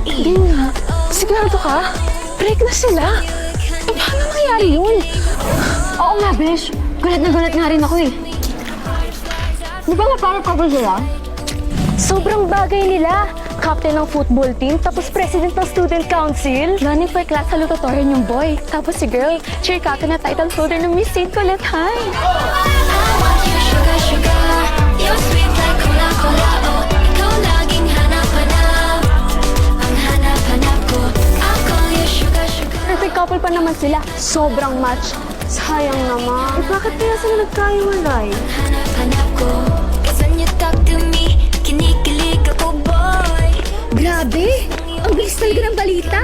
Hindi nga. Sigurado ka? Break na sila? Paano nangyari yun? Oo nga, besh. Gulat na gulat nga rin ako eh. Di ba nga sila? Sobrang bagay nila. Captain ng football team, tapos president ng student council. Running for class salutatorian yung boy. Tapos si girl, cheer captain na title holder ng Miss St. Colette High. Sugar, sugar, you're sweet like cola, cola, oh. Ikaw laging hanap-hanap. Ang hanap-hanap ko, I'll call you sugar, sugar. Perfect couple pa naman sila. Sobrang match. Sayang naman. Bakit kaya sila nagkaiwalay? Hanap-hanap ko, 'cause when you talk to me, kinikilig ako, boy. Grabe! Ang bilis talaga ng balita.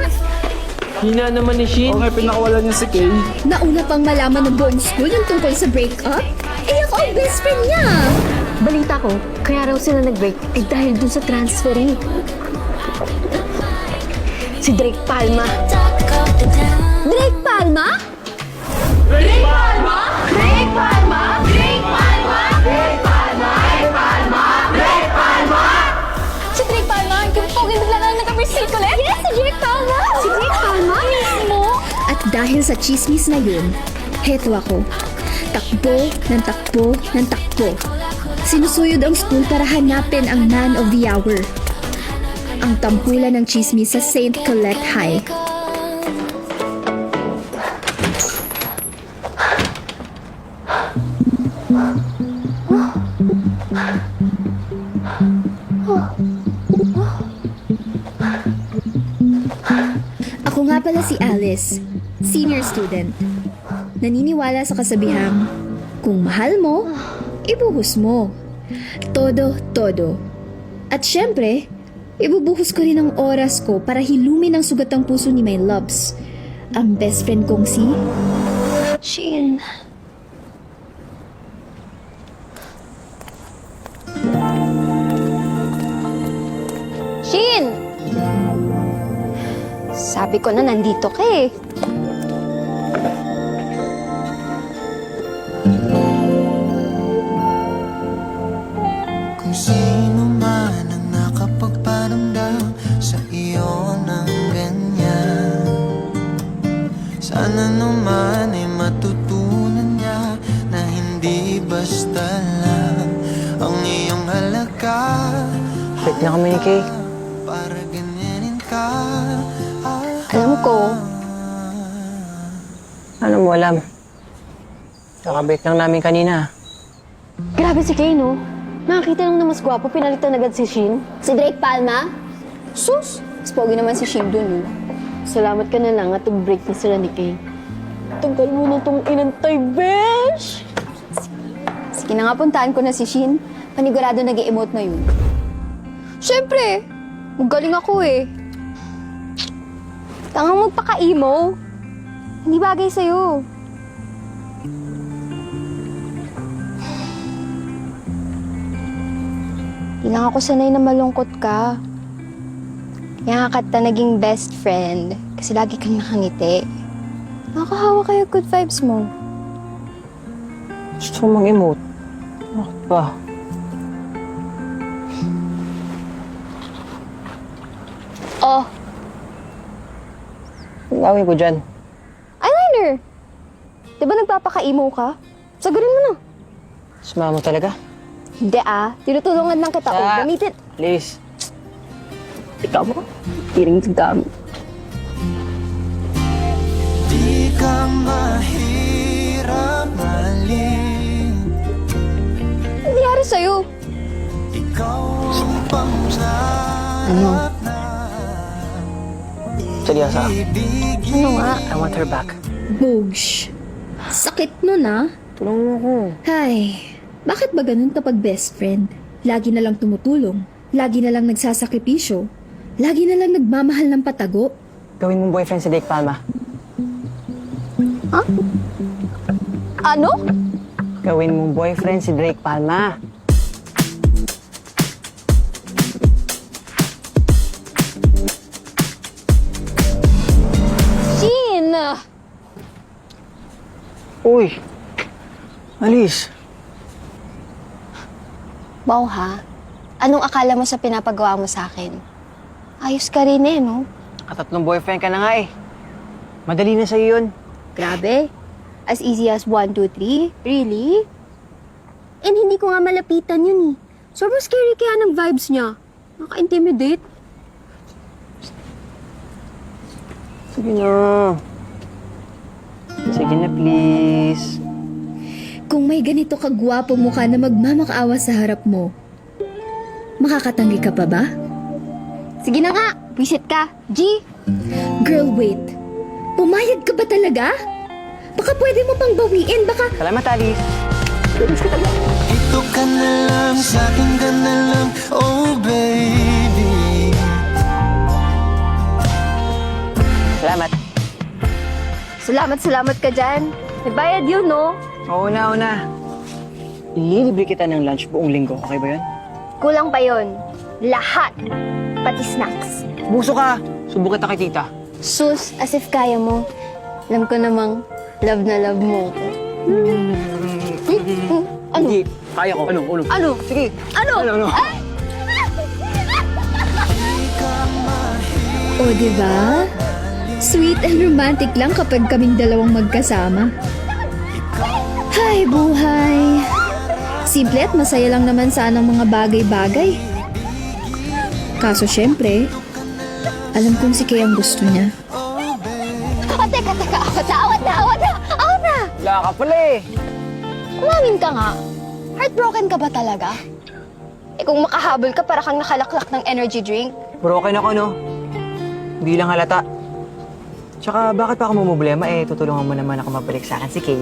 Hina naman ni Shin. Oo nga, pinakawalan niya si Kay. Nauna pang malaman ng buong school yung tungkol sa breakup. Eh, ako ang best friend niya. Balita ko, kaya raw sila nag-break eh dahil dun sa transferee. Si Drake Palma. Talk of the town. Drake Palma? Si Drake Palma? Yung pogi bigla na nagka-Miss St. Colette? Yes, si Drake Palma! Si Drake Palma? Mismo? At dahil sa chismis na yun, heto ako. Takbo ng takbo ng takbo. Sinusuyod ang school para hanapin ang man of the hour. Ang tampulan ng chismis sa St. Colette High. Ako nga pala si Alice, senior student. Naniniwala sa kasabihang, kung mahal mo, ibuhos mo. Todo, todo. At syempre, ibubuhos ko rin ang oras ko para hilumin ang sugatang puso ni my loves. Ang best friend kong si... Shin. Shin! Sabi ko na nandito ka eh. Kung sino man ang nakapagparamdam sa iyo ng ganyan, sana naman ay matutunan niya na hindi basta lang ang iyong halaga. Break na kami ni Kay. Para ganyanin ka. Alam ko, Ano mo alam? Kakabreak lang namin kanina. Grabe si Kay, no? Nakakita lang na mas gwapo, pinalitan agad si Shin. si Drake Palma? Sus! Spogi naman si Shin dun eh. Salamat ka na lang at nag-break na sila ni Kay. Tagal mo na itong inantay, besh! Sige na nga, puntaan ko na si Shin. Panigurado nag-i-emote na yun. Siyempre! Magaling ako eh. Tangang magpaka-emo. Hindi bagay sa'yo. Di lang ako sanay na malungkot ka. Kaya nga kita naging best friend. Kasi lagi kang nakangiti. Nakakahawa kayo good vibes mo. Gusto ko mag-emote. Bakit ba? Oh, Ang gawin ko dyan. eyeliner! Di ba nagpapaka-emo ka? Sagurin mo na. Sumama mo talaga? Hindi ah. Tinutulungan lang kita. Oh, gamitin. Please. Ikaw mo, piring sa dami. Di ka mahirap malin. Ano nangyari sa'yo? Ikaw ang pangarap na Seryoso. Ano nga? I want her back. Bogs. Sakit nun ah. Tulong mo ko. Ay, bakit ba ganun kapag best friend? Lagi na lang tumutulong. Lagi na lang nagsasakripisyo. Lagi na lang nagmamahal ng patago. Gawin mong boyfriend si Drake Palma. Ano? Gawin mong boyfriend si Drake Palma. Shin! Uy! Alice! Wow ha? Anong akala mo sa pinapagawa mo sa akin? Ayos ka rin eh, no? Katatlong boyfriend ka na nga eh. Madali na sa'yo yun. Grabe. As easy as 1, 2, 3? Really? And hindi ko nga malapitan yun eh. Sobrang scary kaya ng vibes niya. Naka-intimidate. Sige na. Sige na, please. Kung may ganito kagwapo mukha na magmamakaawa sa harap mo, makakatanggi ka pa ba? Sige na nga, visit ka. G! Girl, wait. Pumayag ka ba talaga? Baka pwede mo pang bawiin, baka... Salamat, Alice. Ito ka na lang, sa'kin ka na lang, oh baby. Salamat. Salamat ka dyan. May bayad yun, no? Oo na. Ililibre kita ng lunch buong linggo. Okay ba yun? Kulang pa yun. Lahat. Pati snacks. Buso ka. Subo kita kay tita. Sus, as if kaya mo. Alam ko namang love na love mo ko. Ano? Hindi. Kaya ko. Ano? Ano? Sige. Ano? Ano? O, diba? Sweet and romantic lang kapag kaming dalawang magkasama. Hay, buhay! Simple at masaya lang naman sana ang mga bagay-bagay. Kaso syempre, alam kong si Kay ang gusto niya. Oh, teka. Awat na. Wala ka pala eh. Umamin ka nga. Heartbroken ka ba talaga? Eh kung makahabol ka, para kang nakalaklak ng energy drink. Broken ako, no? Hindi lang halata. Tsaka, bakit pa ako mamumblema eh? Tutulungan mo naman ako mabalik sa akin si Kay.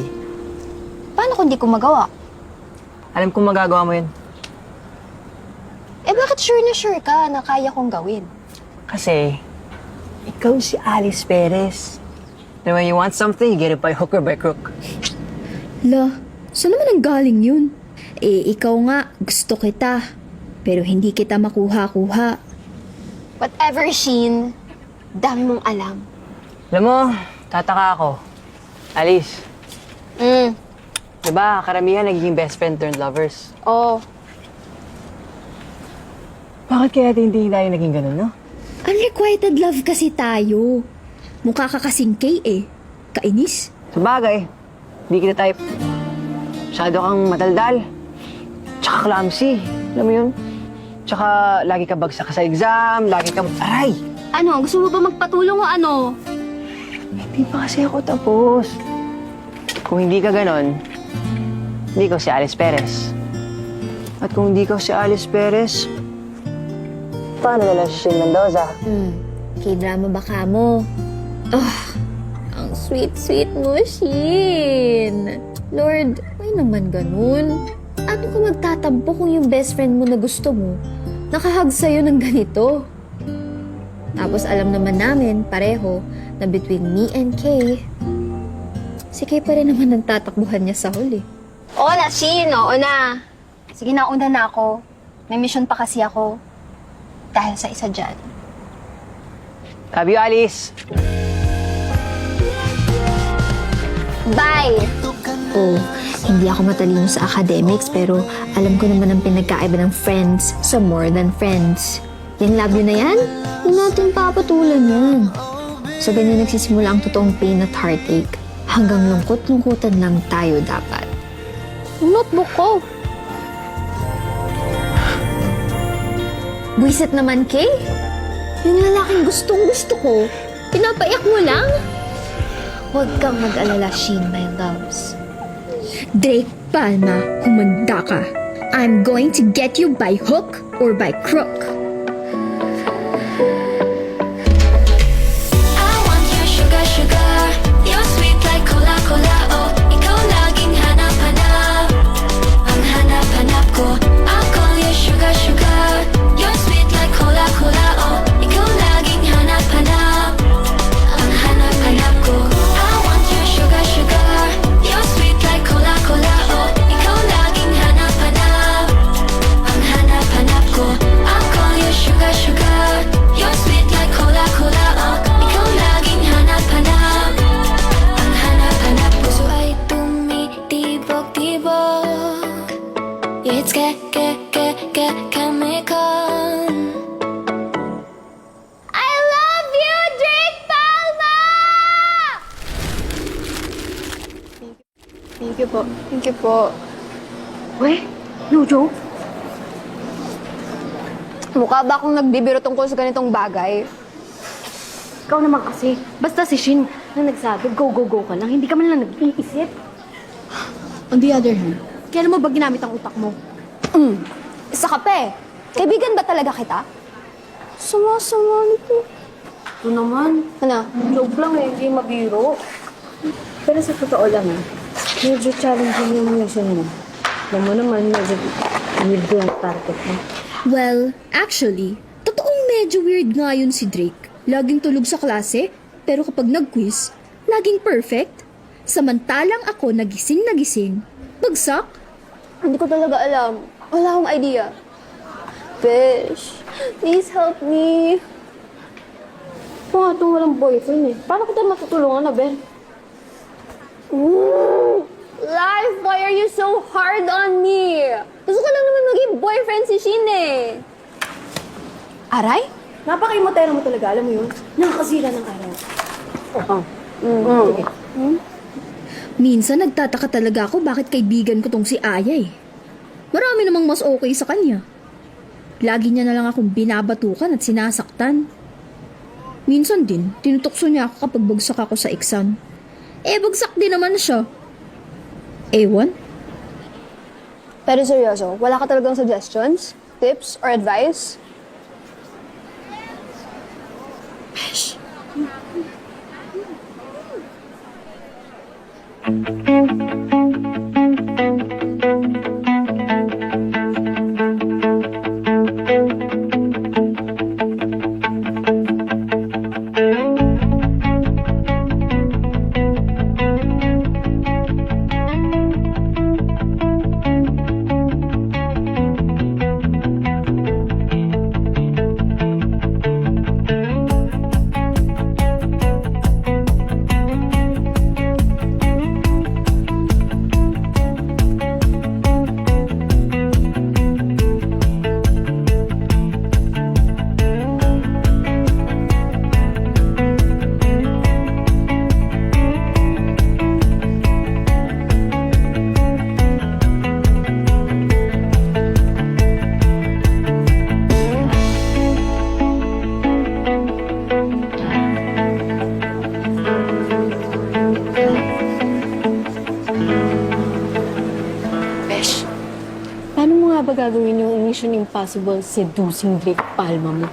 Paano kung di ko magawa? Alam kong magagawa mo yun. Eh bakit sure na sure ka na kaya kong gawin? Kasi, ikaw si Alice Perez. And when you want something, you get it by hook or by crook. La, saan naman ang galing yun? Eh, ikaw nga, gusto kita. Pero hindi kita makuha-kuha. Whatever, Sheen. Dami mong alam. Alam mo, tataka ako. Alice, diba karamihan nagiging best friend turned lovers? Oh. Bakit kaya hindi tayo naging ganun, no? Unrequited love kasi tayo. Mukha ka kasing Kay eh. Kainis. Sabagay, hindi kita type. Masyado kang mataldal. Tsaka clumsy. Alam mo yun? Tsaka lagi ka bagsak sa exam, lagi ka... Aray! Ano? Gusto mo ba magpatulong o ano? Hindi pa kasi ako tapos. Kung hindi ka ganon, hindi ko si Alice Perez. At kung hindi ko si Alice Perez, paano na lang si Shane Mendoza? K-drama baka mo. Oh, ang sweet mo, Shin. Lord, may naman ganun. Ano ka magtatampo kung yung best friend mo na gusto mo, nakahag sa'yo ng ganito? Tapos alam naman namin, pareho, na between me and Kay, si Kay pa rin naman ang tatakbuhan niya sa huli. Oo na, Sheen. Oo na. Sige na, una na ako. May mission pa kasi ako. Dahil sa isa dyan. Love you, Alice! Bye! Oh, hindi ako matalino sa academics pero alam ko naman ang pinagkaiba ng friends sa more than friends. Yung love you na yan, hindi natin papatulan yan. Sa ganyan nagsisimula ang totoong pain at heartache. Hanggang lungkot-lungkutan lang tayo dapat. Yung notebook ko. Buisit naman, Kay. Yung lalaking gustong-gusto ko, pinapaiyak mo lang? Huwag kang mag-alala, Sheen, my loves. Drake Palma, humanda ka. I'm going to get you by hook or by crook. I want you sugar sugar You're sweet like cola cola oh Ikaw laging hanap-hanap Ang hanap-hanap ko I'll call you sugar sugar You're sweet like cola cola oh Ikaw laging hanap-hanap Ang hanap-hanap ko I want you sugar sugar You're sweet like cola cola oh Ikaw laging hanap-hanap Ang hanap-hanap ko I'll call po. Thank you po. Weh, no joke. Mukha ba akong nagbibiro tungkol sa ganitong bagay? Ikaw naman kasi, basta si Shin na nagsabi, go, go, go ka lang, hindi ka man lang nag-iisip. On the other hand, kailan mo ba ginamit ang utak mo? Isa ka pa eh. Kaibigan ba talaga kita? Sama-sama nito. Ito naman, Ano? joke lang eh, hindi mabiro. Pero sa totoo lang medyo challenging yung mission mo. Alam mo naman, medyo weird yung target mo. Well, actually, totoong medyo weird nga yun si Drake. Laging tulog sa klase, pero kapag nag-quiz, laging perfect. Samantalang ako nagising, bagsak. Hindi ko talaga alam. Wala akong idea. Fish, please help me. Ito nga itong walang boyfriend eh. Paano kita matutulungan na, Ben? Life, why are you so hard on me? Gusto ko lang naman maging boyfriend si Shin eh. Aray? Napaka-imotera mo talaga, alam mo yun? Nakakasira ng araw. Sige. Minsan nagtataka talaga ako bakit kaibigan ko tong si Aya eh. Marami namang mas okay sa kanya. Lagi niya na lang akong binabatukan at sinasaktan. Minsan din, tinutokso niya ako kapag bagsak ako sa exam. Bagsak din naman siya. Ewan? Pero seryoso, wala ka talagang suggestions, tips, or advice? Paano mo nga ba gagawin yung Mission Impossible seducing Drake Palma mo?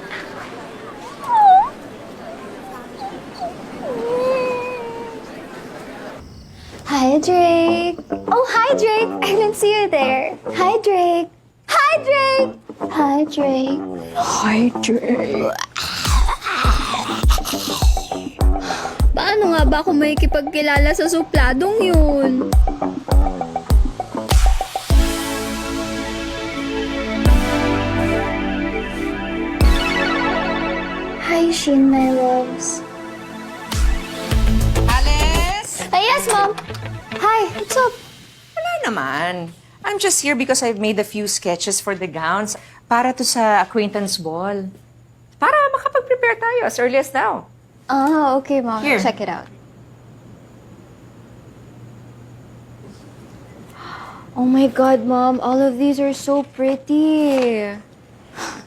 Hi, Drake. Oh, hi, Drake. I didn't see you there. Hi, Drake. Hi, Drake. Hi, Drake. Hi, Drake. Paano nga ba ako makikipagkilala sa supladong yun? Hi, Shin, my loves. Alice? Yes, Mom. Hi, what's up? Wala naman. I'm just here because I've made a few sketches for the gowns para to sa acquaintance ball. Para makapag-prepare tayo as early as now. Ah, okay, Mom. Here. Check it out. Oh my God, Mom. All of these are so pretty.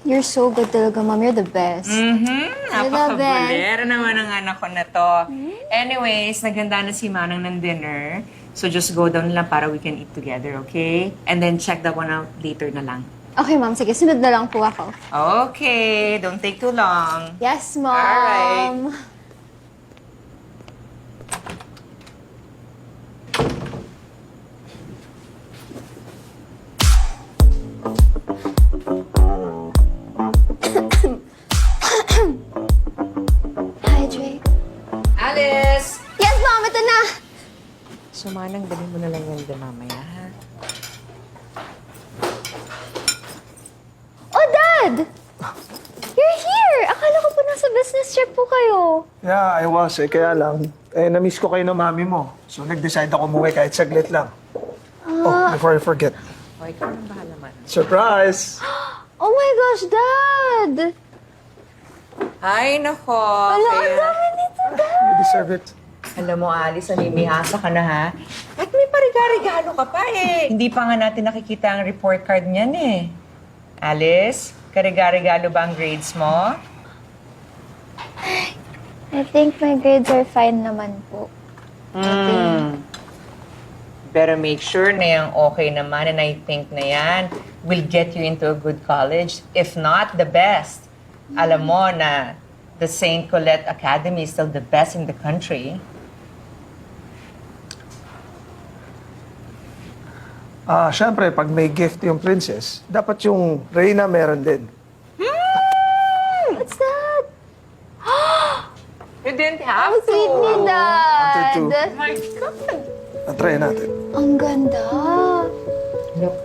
You're so good talaga, Mom. You're the best. Napakabulera naman ang anak ko na to. Anyways, naghanda na si Manang ng dinner. So just go down lang para we can eat together, okay? And then check that one out later na lang. Okay, Mom. Sige, sunod na lang po ako. Okay, don't take too long. Yes, Mom. Alright. Hi, Drake. Alice! Yes, Mom. Ito na. So, Manang, dali mo na lang yan din mamaya, ha? Oh, Dad! You're here! Akala ko po nasa business trip po kayo. Yeah, I was kaya lang, na-miss ko kayo ng mami mo. So nag-decide ako umuwi kahit saglit lang. Oh, before I forget. O, ikaw nang bahala, Manang. Surprise! Oh my gosh, Dad! Ay, nako. Wala, ang dami nito, Dad! You deserve it. Alam mo, Alice, namimihasa ka na, ha? At may parigal Nagka-regalo ka pa eh. Hindi pa nga natin nakikita ang report card niyan eh. Alice, karega-regalo ba ang grades mo? I think my grades are fine naman po. Better make sure na yung okay naman, and I think na yan will get you into a good college. If not, the best. Alam mo na the St. Colette Academy is still the best in the country. Siyempre, pag may gift yung princess, dapat yung Reyna meron din. What's that? You didn't have to. Sweet ni Dad! Wanted to. My God. Try natin. Ang ganda.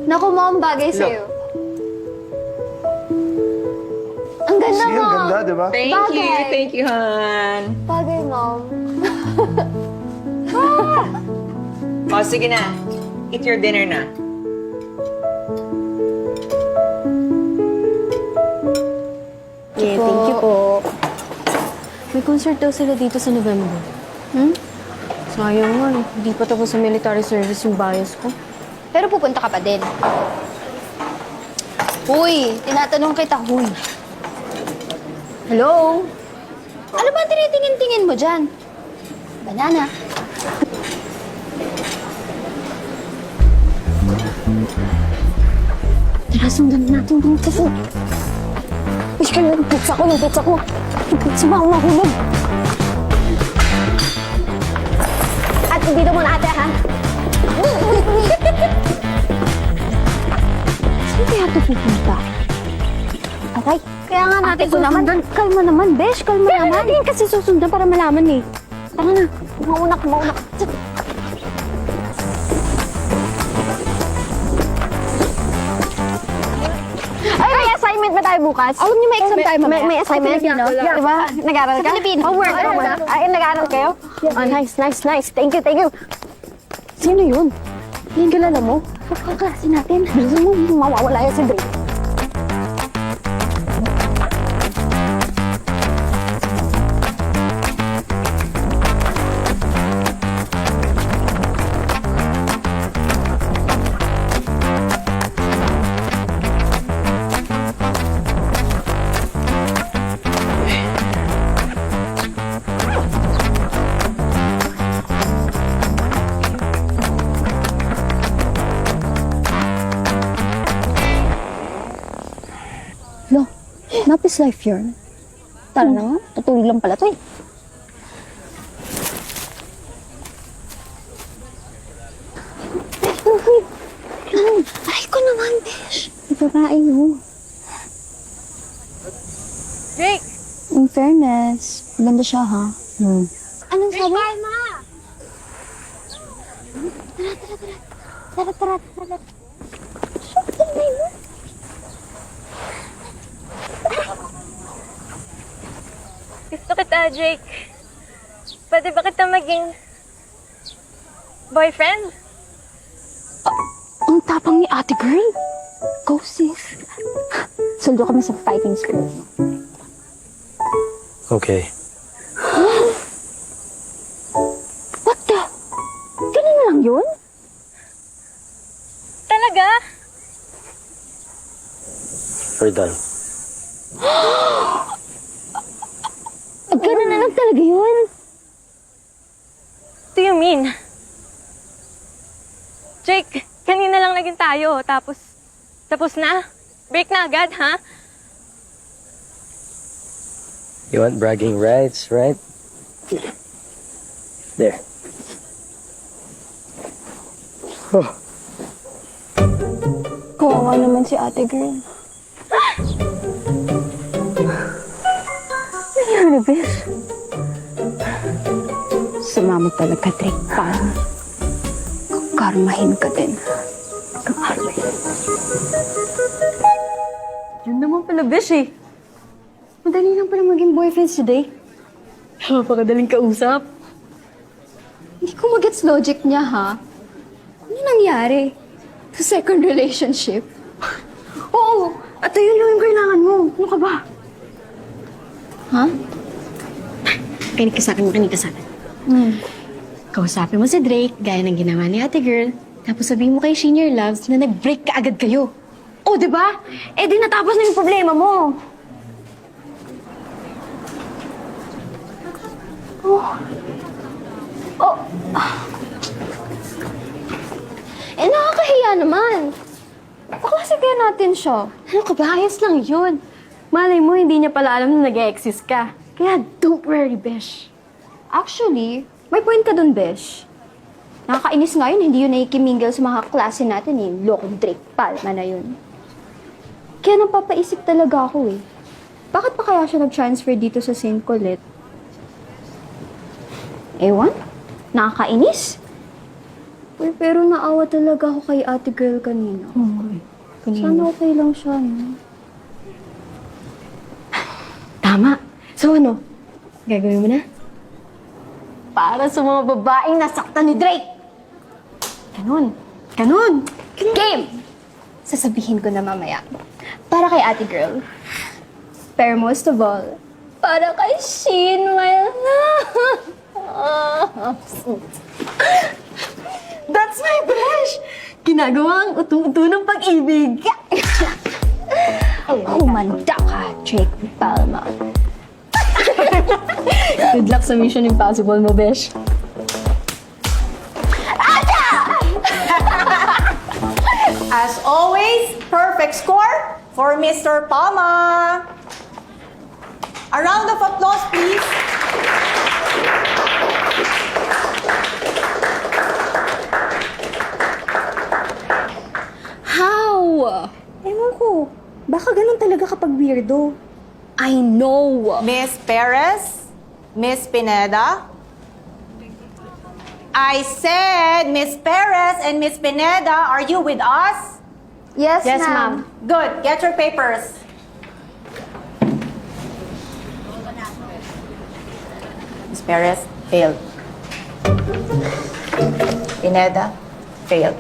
Naku, Mom, bagay sa'yo. Ang ganda, See, ang Mom. ganda, di ba? Thank you, hon. Bagay, Mom. O, sige na. Eat your dinner na. Yeah, thank you po. May concert daw sila dito sa November. Sayang nga, hindi pa tapos sa military service yung bias ko. Pero pupunta ka pa din. Huy, tinatanong kita, huy. Hello? Ano ba tinitingin-tingin mo dyan? Banana. Tara, sundan natin dun kasi. Wish ka yung pizza ko. Yung pizza ba ako mahulog? At dito muna ate, ha? Saan kaya ito pupunta? Aray, kaya nga natin susundan. Kalma naman, besh. Kalma naman. Kaya natin kasi susundan para malaman eh. Tara na. Mauna ka. Ay, may assignment ba tayo bukas? Alam niyo may exam tayo mamaya. May assignment? Sa Filipino? Diba? Nag-aaral ka? Sa Filipino. Homework. Ay, nag-aaral kayo? Oh, nice. Thank you. Sino yun? Yung kilala mo? Kaklase natin. Bilisan mo, mawawala yan sa grade. Lo, napis life yun. Tara na nga, tutulog lang pala to eh. Ay ko naman, besh. Ibabae mo. Jake! In fairness, maganda siya ha. Anong sabi? Tara. Gusto kita, Jake. Pwede ba kita maging boyfriend? Ang tapang ni ate girl. Go sis. Sundo kami sa fighting school. Okay. What the? Ganun lang yun? Talaga? We're done. Ganun na lang talaga yun? What do you mean? Jake, kanina lang naging tayo, tapos na? Break na agad, ha? You want bragging rights, right? There. Kawawa naman si ate girl. Nangyari, besh? Sumama talaga, Trick, para kakarmahin ka din. Kakarmahin. Yun naman pala, Bish, eh. Madali lang pala maging boyfriends today. Napakadaling kausap. Hindi ko magets logic niya, ha? Ano nangyari? Sa second relationship? Oo! At yun lang yung kailangan mo. Ano ka ba? Ha? Makinig ka sa akin. Kausapin mo si Drake, gaya ng ginawa ni ate girl. Tapos sabihin mo kay Senior Loves na nag-break ka agad kayo. Oh, di ba? Eh di natapos na yung problema mo. Eh, nakakahiya naman. Paklase kaya natin siya. Ano ka ba? Ayos lang yun. Malay mo, hindi niya pala alam na nag-exist ka. Kaya don't worry, Besh. Actually, may point ka dun, Besh. Nakakainis nga yun, hindi yun nakikimingle sa mga klase natin eh. Lokong Drake Palma na yun. Kaya napapaisip talaga ako eh. Bakit pa kaya siya nag-transfer dito sa St. Colette? Ewan, nakakainis. Uy, pero naawa talaga ako kay ate girl kanina. Sana okay lang siya, no? Tama. So ano? Gagawin mo na? Para sa mga babaeng nasaktan ni Drake. Ganun. Ganun. Game! Sasabihin ko na mamaya. Para kay ate girl. Pero most of all, para kay Shin, my love. That's my Besh! Ginagawang utu-utu ng pag-ibig. Humanda ka, Drake Palma. Good luck sa Mission Impossible mo, Besh. As always, perfect score for Mr. Palma. A round of applause, please. How? Ewan ko. Baka ganun talaga kapag weirdo. I know. Miss Perez, Miss Pineda. I said, Miss Perez and Miss Pineda, are you with us? Yes, Yes, ma'am. Good. Get your papers. Miss Perez, failed. Pineda, failed.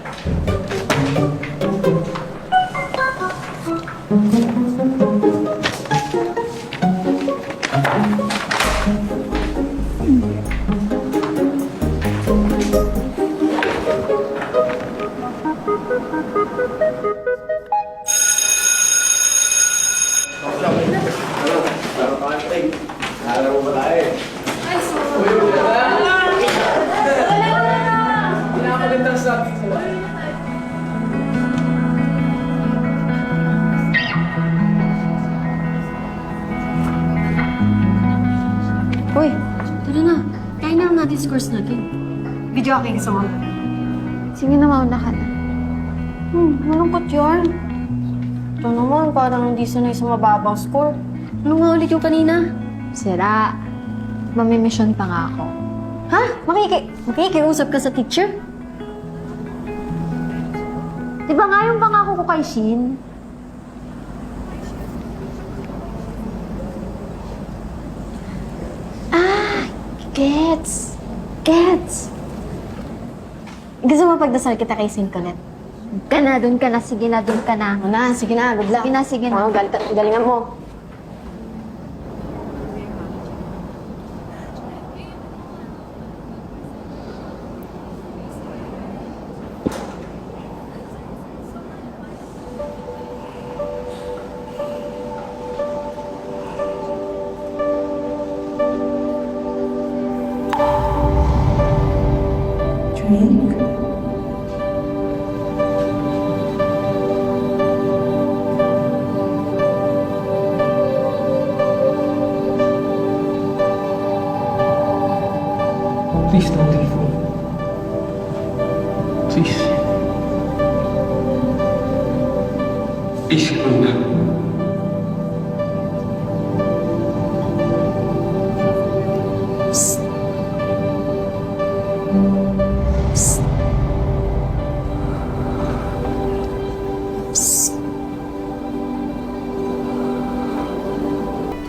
Uy, tara na. Kain na natin sa course natin. Video aking gusto mo. Sige na, mauna ka na. Malungkot yun. Ito naman, parang hindi sanay sa mababang score. Ano nga ulit yung kanina? Sira. Mamimission pa nga ako. Ha? Makikiusap ka sa teacher? Di ba nga yung pangako ko kay Shin? Gets. Gusto mo pagdasal kita kay St. Colette? Doon ka na. Sige na, doon ka na. Sige na, good luck. Sige na. Galingan mo. Please don't leave me. Please. Please, huwag na.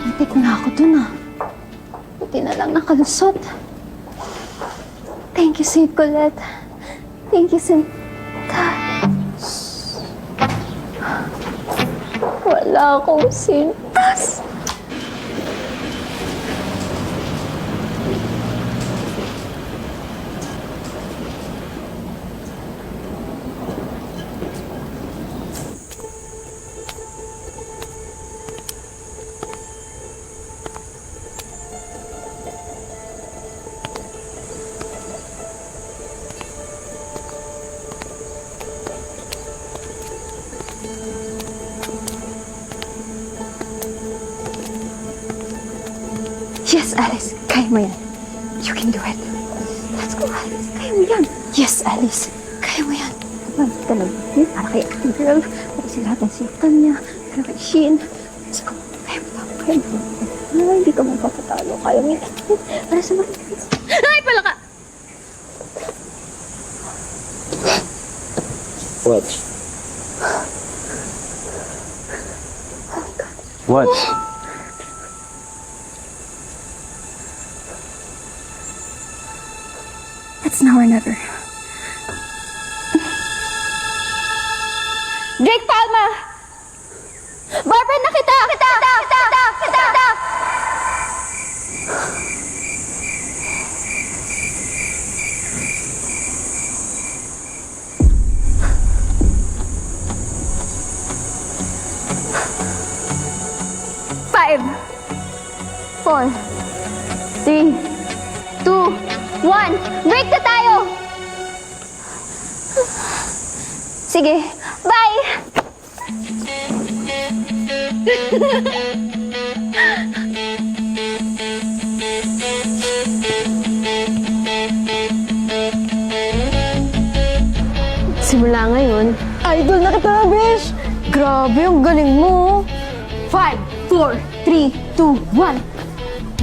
Lapit na ako dun ah. Buti na lang nakalusot. Thank you, St. Colette. Thank you, St. Wala akong sintas. Yes, Alice. Kaya mo yan. You can do it. Let's go, Alice. Kaya mo yan. Yes, Alice. Kaya mo yan. Talaga. Para kay acting girl. Para si lahat ng siktan niya. Para kay Shin. Let's go. Kaya mo lang. Kaya mo. Ay, hindi ka magpapatalo. Kaya mo yan. Para sa mga... Ay, pala ka! What? What? It's now or never. Drake Palma! Boyfriend na kita! Kita! Five, 4, 3, 2, 1. Break na tayo! Sige, bye! Simula ngayon, idol na kita, besh! Grabe, ang galing mo! 5, 4, 3, 2, 1.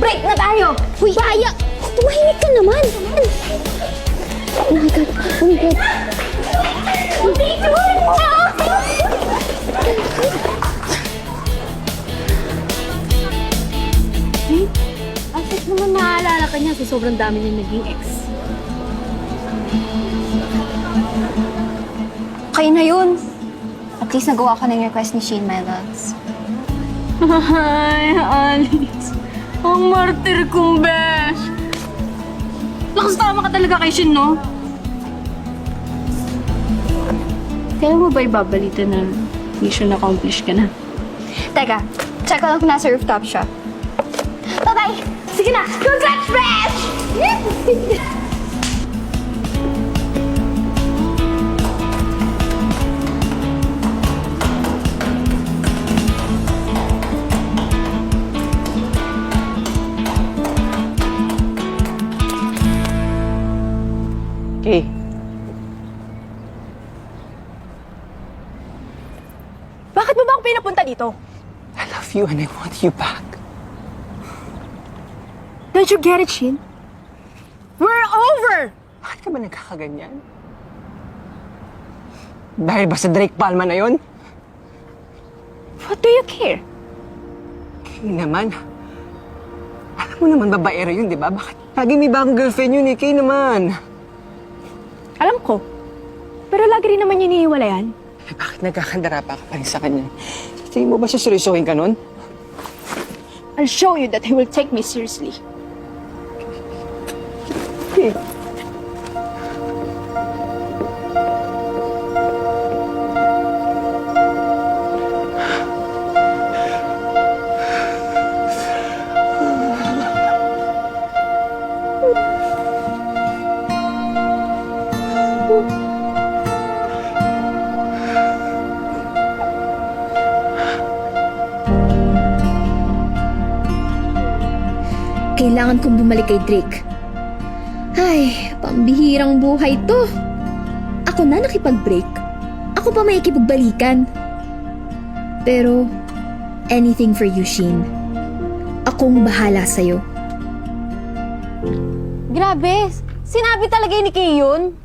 Break na tayo! Uy, kaya! Tumahimik ka naman! Oh my God! Oh my God! Bakit naman maaalala ka niya sa sobrang dami niya naging ex? Okay na yun. At least nagawa ko na yung request ni Shane, my loves. Ay, Alice. Ang martir kong besh. Lakas tama ka talaga kay Shin, no? Kailan mo ba ibabalita na mission accomplished ka na? Teka, check ko lang kung nasa rooftop siya. Bye-bye! Sige na! Congrats, Besh! Okay. Bakit mo ba ako pinapunta dito? I love you and I want you back. Don't you get it, Shin? We're over! Bakit ka ba nagkakaganyan? Dahil ba sa Drake Palma na yon? What do you care? Kay naman. Alam mo naman babaero yun, di ba? Bakit lagi may bagong girlfriend yun eh? Kay naman. Alam ko. Pero lagi rin naman yun iniiwalayan. Eh, bakit nagkakandara pa ka pa rin sa kanya? Tingin mo ba seryosohin ka nun? I'll show you that he will take me seriously. Okay. Kailangan kong bumalik kay Drake. Ay, pambihirang buhay to. Ako na nakipag-break. Ako pa may ikipagbalikan. Pero, anything for you, Shin. Akong bahala sa'yo. Grabe! Sinabi talaga ni Kay yun?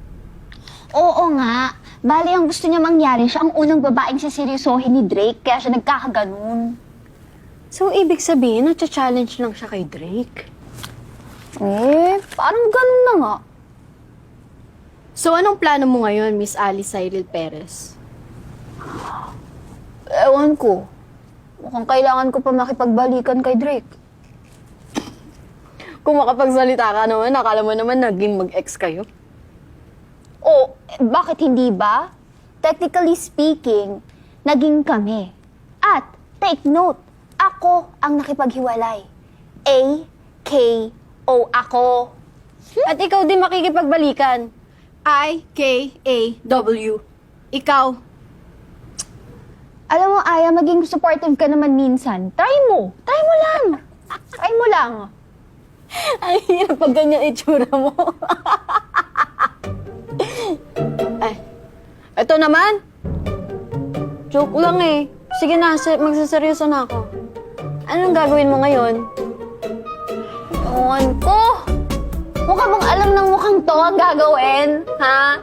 Oo nga. Bali, ang gusto niya mangyari, siya ang unang babaeng siseryosohin ni Drake, kaya siya nagkakaganon. So, ibig sabihin, natcha-challenge lang siya kay Drake? Eh, parang ganun na nga. So, anong plano mo ngayon, Miss Alice Cyril Perez? Ewan ko. Mukhang kailangan ko pa makipagbalikan kay Drake. Kung makapagsalita ka naman, akala mo naman naging mag-ex kayo? Oh, bakit hindi ba? Technically speaking, naging kami. At, take note, ako ang nakipaghiwalay. A-K-O ako. At ikaw din makikipagbalikan. I-K-A-W. Ikaw. Alam mo, Aya, maging supportive ka naman minsan. Try mo. Try mo lang. Try mo lang. Ang hirap pag ganyan itsura mo. Ay, ito naman. Joke lang eh. Sige na, magsaseryoso na ako. Anong gagawin mo ngayon? Ewan ko. Mukha bang alam ng mukhang to ang gagawin, ha?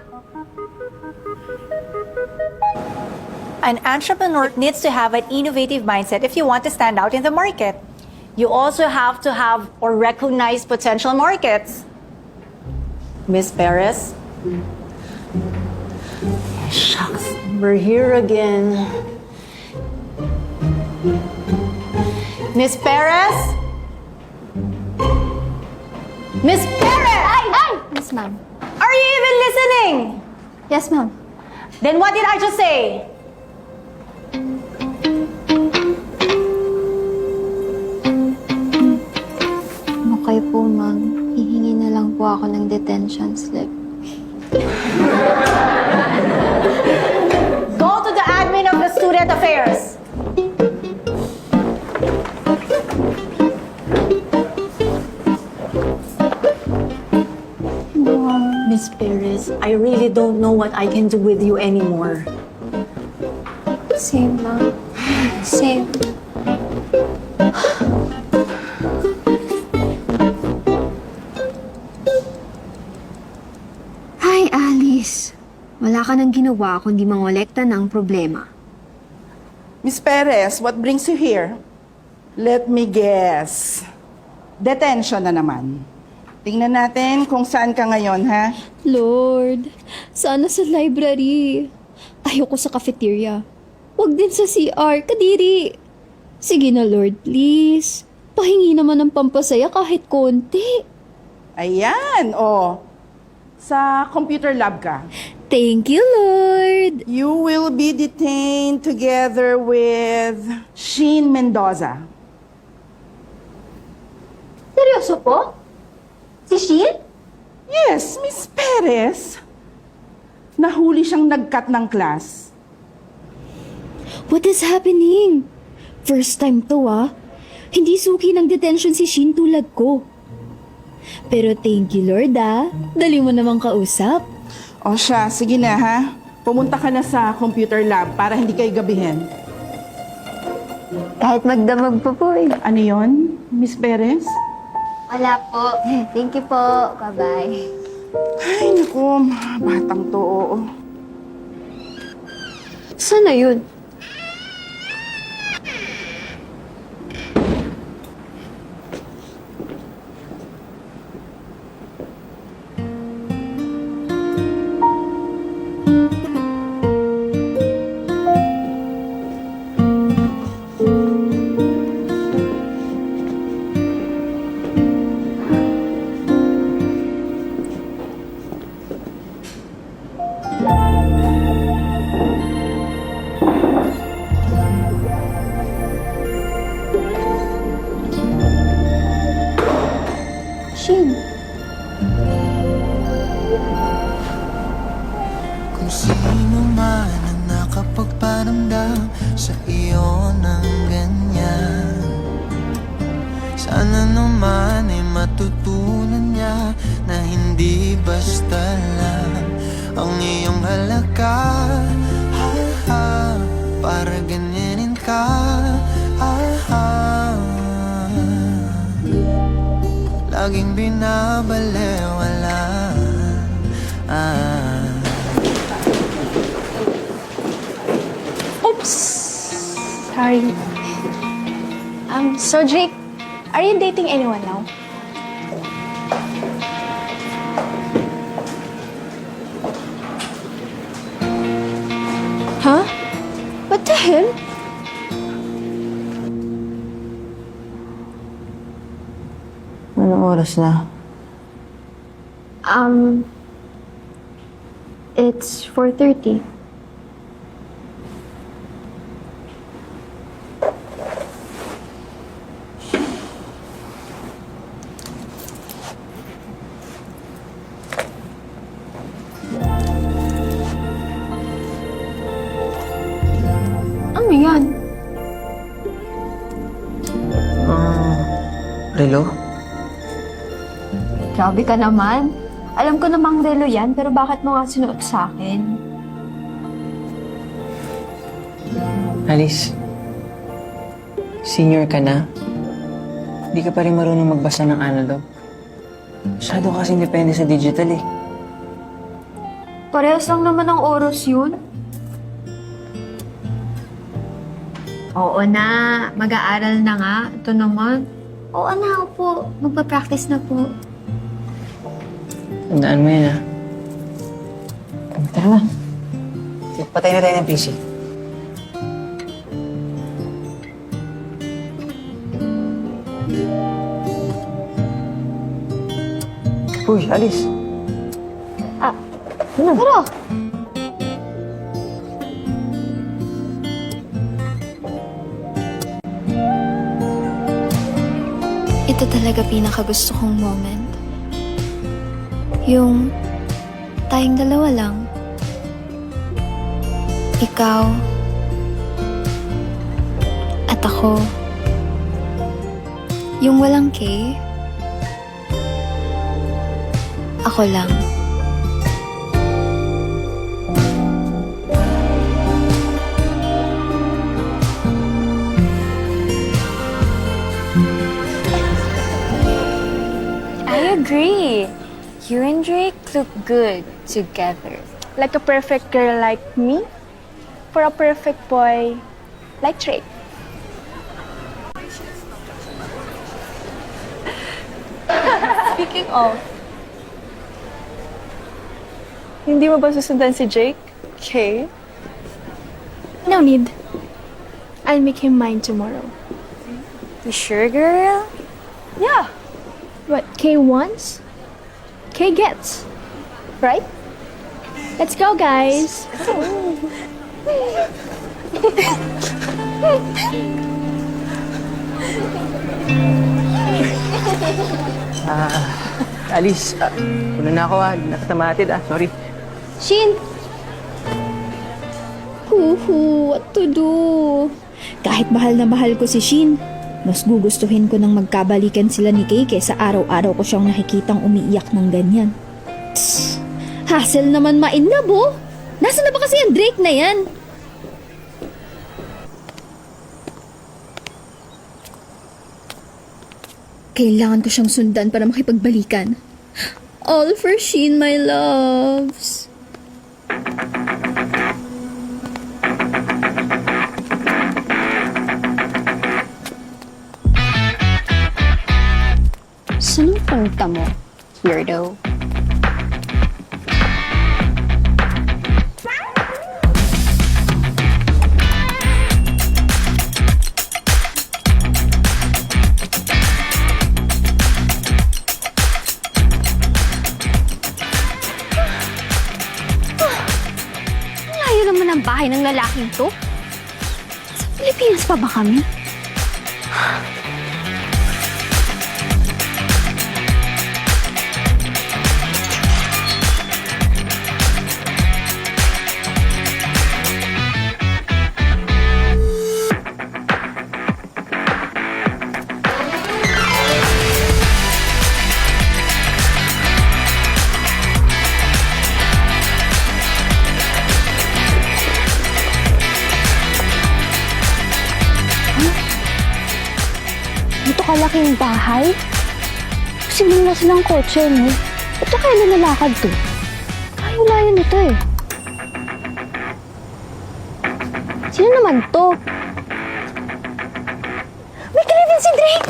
An entrepreneur needs to have an innovative mindset if you want to stand out in the market. You also have to have or recognize potential markets. Miss Perez? Shucks, we're here again. Miss Perez? Miss Perez! Ay! Yes, ma'am. Are you even listening? Yes, ma'am. Then what did I just say? Okay po, ma'am. Hihingi na lang po ako ng detention slip. Go to the admin of the student affairs. Miss Perez, I really don't know what I can do with you anymore. Same, ma'am. Same. Hi, Alice. Wala ka nang ginawa kundi mangolekta ng problema. Miss Perez, what brings you here? Let me guess. Detention na naman. Tingnan natin kung saan ka ngayon, ha? Lord, sana sa library. Ayoko sa cafeteria. Huwag din sa CR, kadiri. Sige na, Lord, please. Pahingi naman ng pampasaya kahit konti. Ayan, oh. Sa computer lab ka. Thank you, Lord. You will be detained together with Sheen Mendoza. Seryoso po? Si Sheil? Yes, Miss Perez. Nahuli siyang nag-cut ng class. What is happening? First time to, ah. Hindi suki ng detention si Shin tulad ko. Pero thank you, Lord, ah. Dali mo namang kausap. O siya, sige na, ha? Pumunta ka na sa computer lab para hindi kayo gabihin. Kahit magdamag pa po eh. Ano yon, Miss Perez? Wala po. Thank you po. Bye-bye. Ay, naku, mga batang to, oo. Sana yun? Shin. Kung sino man ang nakapagparamdam sa iyo ng ganyan, sana naman ay matutunan niya na hindi basta lang ang iyong halaga. Para ganyanin ka. Laging binabalewala. Oops! Sorry. So Jake, are you dating anyone now? Huh? What the hell? Anong oras na? It's 4:30. Ano yan? Relo? Grabe ka naman. Alam ko namang relo yan, pero bakit mo nga sinuot sa akin? Alice, senior ka na. Hindi ka pa rin marunong magbasa ng analog. Masyado kasi depende sa digital eh. Parehas lang naman ang oras yun. Oo na, mag-aaral na nga. Ito naman. Oo na po, magpa-practice na po. Tandaan mo yan ah. Tara na. Patay na tayo ng PC. Uy, Alice. Tara! Ito talaga pinakagusto kong moment. Yung tayong dalawa lang. Ikaw at ako. Yung walang Kay. Ako lang. I agree. You and Drake look good together. Like a perfect girl like me for a perfect boy like Drake. Speaking of, hindi mo ba susundan si Jake? Okay. No need. I'll make him mine tomorrow. You sure, girl? Yeah. What Kay wants, Kay gets. Right? Let's go, guys. Alice, una na ako ah. Nakatamatid ah. Sorry. Shin! What to do? Kahit mahal na mahal ko si Shin, mas gugustuhin ko nang magkabalikan sila ni Kay kaysa araw-araw ko siyang nakikitang umiiyak ng ganyan. Tss, hassle naman ma-inlove oh! Nasaan na ba kasi ang Drake na yan? Kailangan ko siyang sundan para makipagbalikan. All for Shin, my loves. Saan ang punta mo, weirdo? Layo naman ang bahay ng lalaking to. Sa Pilipinas pa ba kami? Ito kalaking bahay? Posible na silang kotse, no? Ito kailan nalakad to? Layo-layo nito eh. Sino naman to? May kalibin si Drake!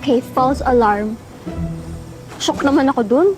Okay, false alarm. Shock naman ako dun.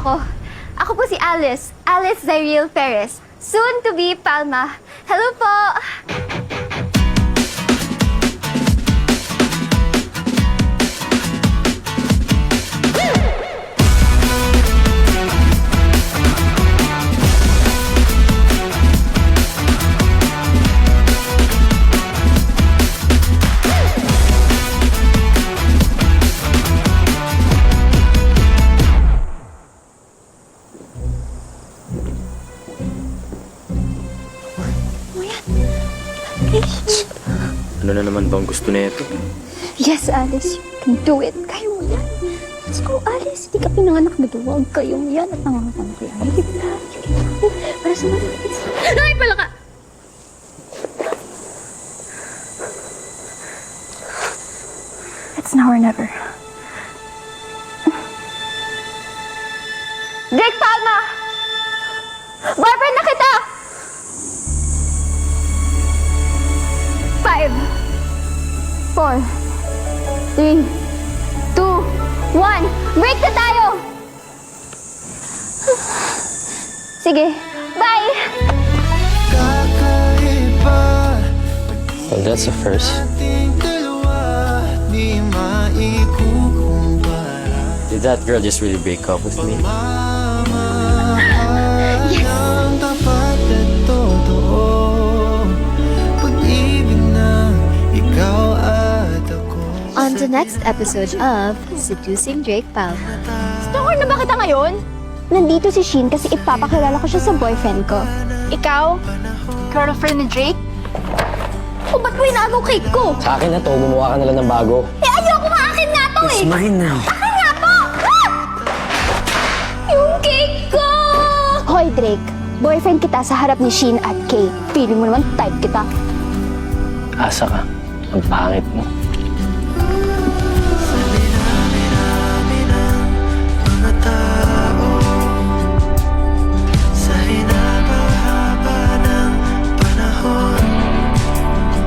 ako. Ako po si Alice. Alice Zariel Perez. Soon to be Palma. Hello po! Ano na naman bang gusto nito? Yes, Alice. You can do it. Kaya mo yan. Let's go, Alice. Hindi ka pinanganak na duwag. Kayo mo yan at nanganganak ko yan. You can do it. Para sa mga kids. Ay, pala ka! It's now or never. Drake Palma! Boyfriend na kita! 5, 4, 3, 2, 1. Break na tayo! Sige, bye! Kakaiba Well, that's a first. ating dalawa, di maikukumpara. Did that girl just really break up with me? Mamahal ng tapat at totoo. Pag-ibig na ikaw at ako. On to next episode of Seducing Drake Palma. Stalker na ba kita ngayon? Nandito si Shin kasi ipapakilala ko siya sa boyfriend ko. Ikaw? Girlfriend ni Drake? O ba't mo inaagaw cake ko? Sa akin na to, gumawa ka na lang ng bago. Eh ayoko nga, akin nga to eh! mine now. Akin nga to! Ah! Yung cake ko! Hoy Drake, boyfriend kita sa harap ni Shin at Kay. Feeling mo naman type kita. Asa ka. Ang pangit mo.